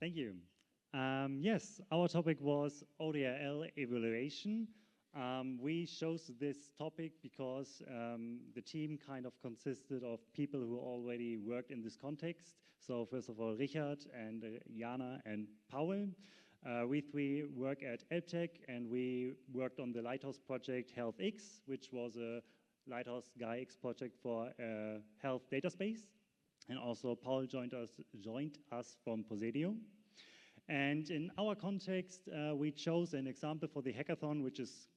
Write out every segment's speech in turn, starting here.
Thank you. Yes, our topic was ODRL evaluation. We chose this topic because the team kind of consisted of people who already worked in this context. So first of all, Richard and Jana and Paul. We three work at ELBTech, and we worked on the Lighthouse project Health-X, which was a Lighthouse Gaia-X project for a health data space. And also Paul joined us from Poseideo. And in our context, we chose an example for the hackathon, which is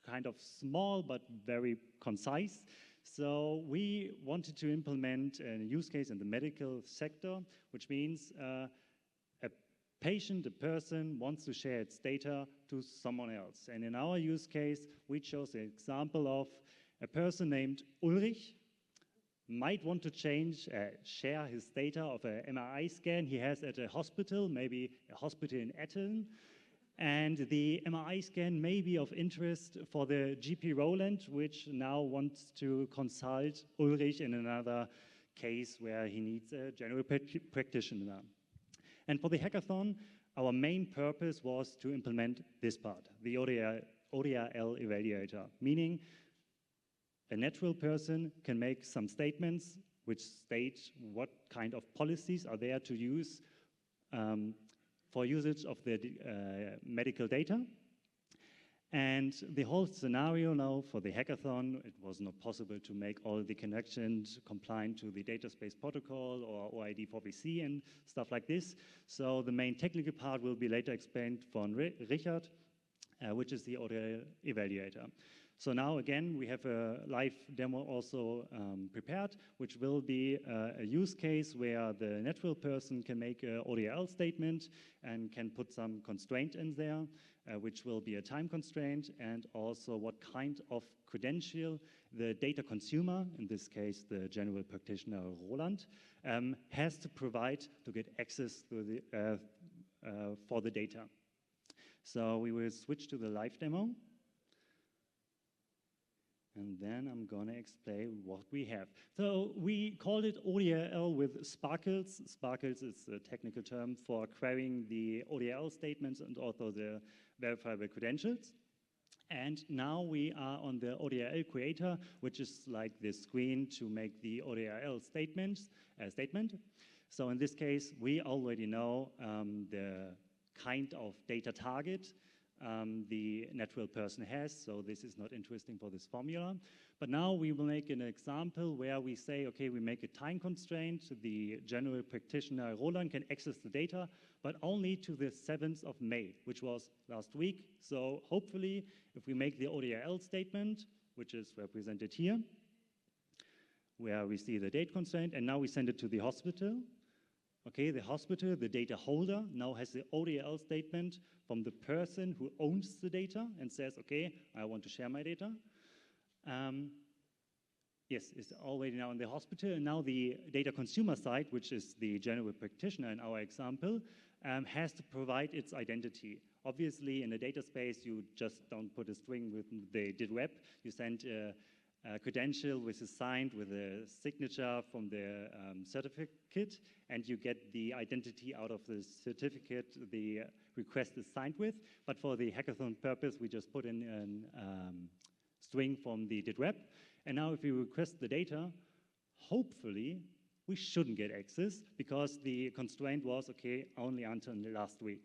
kind of small but very concise. So we wanted to implement a use case in the medical sector, which means a person wants to share its data to someone else. And in our use case, we chose an example of a person named Ulrich might want to share his data of an MRI scan he has at a hospital, maybe a hospital in Etten. And the MRI scan may be of interest for the GP Roland, which now wants to consult Ulrich in another case where he needs a general practitioner. And for the hackathon, our main purpose was to implement this part, the ODRL evaluator, meaning a natural person can make some statements which state what kind of policies are there to use for usage of the medical data. And the whole scenario now for the hackathon, it was not possible to make all the connections compliant to the data space protocol or OID 4VC and stuff like this. So the main technical part will be later explained from Richard, which is the ODRL evaluator. So now again, we have a live demo also prepared, which will be a use case where the natural person can make an ODRL statement and can put some constraint in there, which will be a time constraint, and also what kind of credential the data consumer, in this case the general practitioner Roland, has to provide to get access to the, for the data. So we will switch to the live demo. And then I'm going to explain what we have. So we called it ODRL with Sparkles. Sparkles is a technical term for querying the ODRL statements and also the verifiable credentials. And now we are on the ODRL creator, which is like the screen to make the ODRL statement. So in this case, we already know the kind of data target the natural person has, so this is not interesting for this formula. But now we will make an example where we say, okay, we make a time constraint. The general practitioner Roland can access the data, but only to the 7th of May, which was last week. So hopefully, if we make the ODRL statement, which is represented here, where we see the date constraint, and now we send it to the hospital. Okay, the hospital, the data holder, now has the ODRL statement from the person who owns the data and says, okay, I want to share my data. Yes, it's already now in the hospital. And now the data consumer side, which is the general practitioner in our example, has to provide its identity. Obviously, in a data space, you just don't put a string with the did web. You send a credential which is signed with a signature from the certificate, and you get the identity out of the certificate the request is signed with. But for the hackathon purpose, we just put in a string from the did web. And now if we request the data, hopefully we shouldn't get access because the constraint was, okay, only until last week.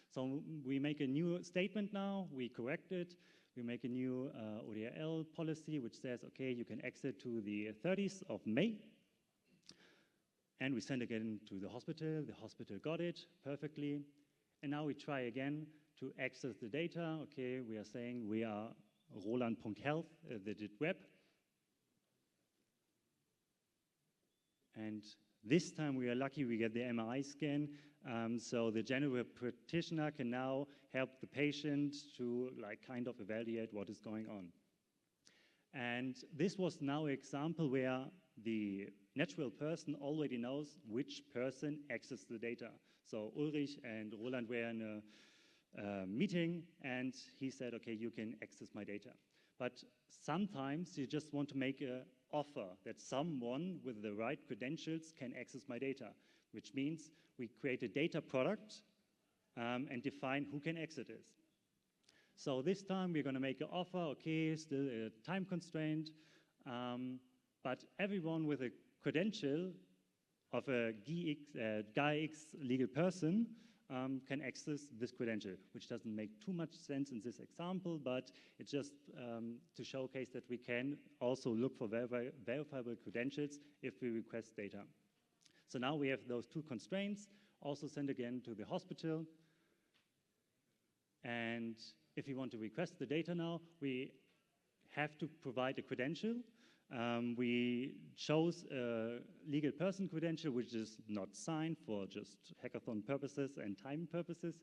So we make a new statement now, we correct it. We make a new ODRL policy which says, okay, you can exit to the 30th of May. And we send again to the hospital got it perfectly. And now we try again to access the data. Okay, we are saying we are roland.health, the did web. And this time we are lucky we get the MRI scan, so the general practitioner can now help the patient to kind of evaluate what is going on. And this was now an example where the natural person already knows which person accessed the data. So Ulrich and Roland were in a meeting and he said, okay, you can access my data. But sometimes you just want to make an offer that someone with the right credentials can access my data. which means we create a data product and define who can exit it. So this time we're going to make an offer, okay, still a time constraint, but everyone with a credential of a Gaia-X legal person can access this credential, which doesn't make too much sense in this example, but it's just to showcase that we can also look for verifiable credentials if we request data. So now we have those two constraints, also sent again to the hospital. And if we want to request the data now, we have to provide a credential. We chose a legal person credential, which is not signed for just hackathon purposes and time purposes.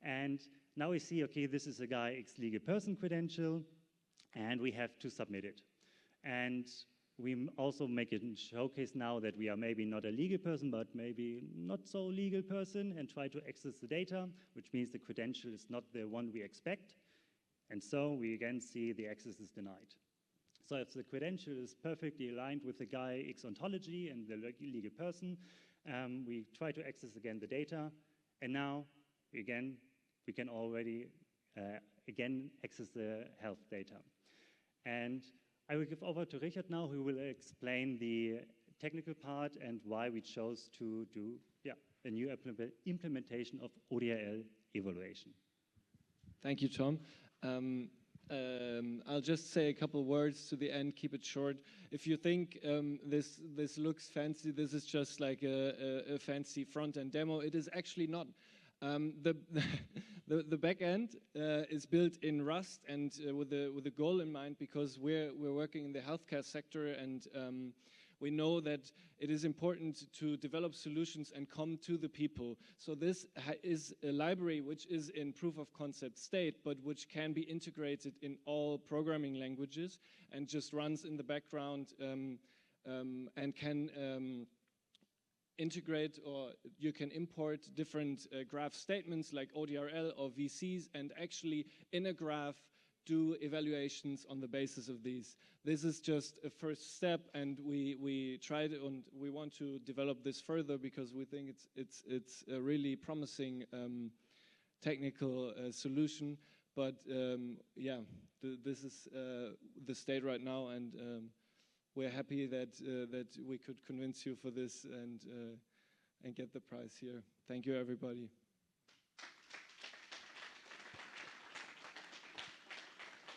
And now we see, okay, this is a Gaia-X legal person credential, and we have to submit it. And we also make a showcase now that we are maybe not a legal person, but maybe not so legal person, and try to access the data, which means the credential is not the one we expect. And so we again see the access is denied. So if the credential is perfectly aligned with the Gaia-X ontology and the legal person, we try to access again the data, and now again we can already again access the health data. And I will give over to Richard now, who will explain the technical part and why we chose to do a new implementation of ODRL evaluation. Thank you, Tom. I'll just say a couple words to the end, keep it short. If you think this looks fancy, this is just like a fancy front-end demo. It is actually not. The back end is built in Rust and with a goal in mind, because we're working in the healthcare sector, and we know that it is important to develop solutions and come to the people. So this is a library which is in proof of concept state, but which can be integrated in all programming languages and just runs in the background and can integrate, or you can import different graph statements like ODRL or VCs, and actually in a graph do evaluations on the basis of these. This is just a first step, and we tried and we want to develop this further because we think it's a really promising technical solution. But yeah, this is the state right now, and we're happy that that we could convince you for this and get the prize here. Thank you, everybody.